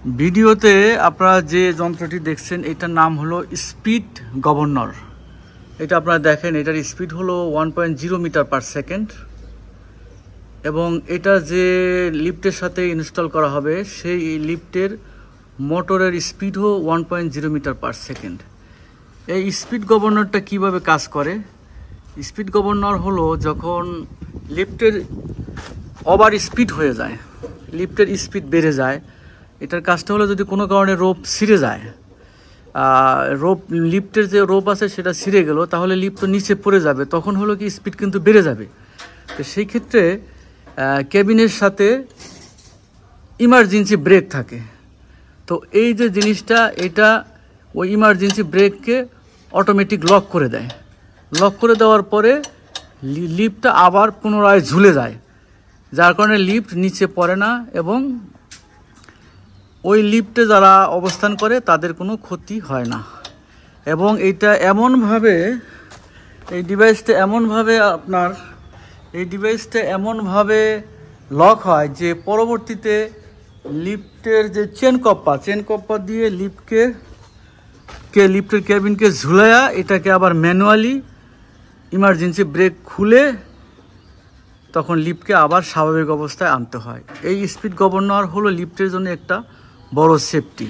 ভিডিওতে আপনারা যে যন্ত্রটি দেখছেন এটার নাম হলো স্পিড গভর্নর। এটা আপনারা দেখেন, এটার স্পিড হলো 1.0 মিটার পার সেকেন্ড এবং এটা যে লিফটের সাথে ইনস্টল করা হবে সেই লিফটের মোটরের স্পিডও 1.0 মিটার পার সেকেন্ড। এই স্পিড গভর্নরটা কিভাবে কাজ করে? স্পিড গভর্নর হলো যখন লিফটের ওভার স্পিড হয়ে যায়, লিফটের স্পিড বেড়ে যায়, এটার কাজটা হলো যদি কোনো কারণে রোপ ছিঁড়ে যায়, লিফটের যে রোপ আছে সেটা ছিঁড়ে গেল, তাহলে লিফট তো নিচে পড়ে যাবে, তখন হলো কি স্পিড কিন্তু বেড়ে যাবে। তো সেই ক্ষেত্রে কেবিনের সাথে ইমার্জেন্সি ব্রেক থাকে। তো এই যে জিনিসটা, এটা ওই ইমার্জেন্সি ব্রেককে অটোমেটিক লক করে দেয়। লক করে দেওয়ার পরে লিফটটা আবার পুনরায় ঝুলে যায়, যার কারণে লিফট নিচে পড়ে না এবং ওই লিফটে যারা অবস্থান করে তাদের কোনো ক্ষতি হয় না। এবং এইটা এমনভাবে, এই ডিভাইসটা এমনভাবে লক হয় যে পরবর্তীতে লিফটের যে চেন কপ্পা দিয়ে লিফটের কেবিনকে ঝুলাইয়া এটাকে আবার ম্যানুয়ালি ইমার্জেন্সি ব্রেক খুলে তখন লিফটকে আবার স্বাভাবিক অবস্থায় আনতে হয়। এই স্পিড গভর্নর হলো লিফটের জন্য একটা বড় সেফটি।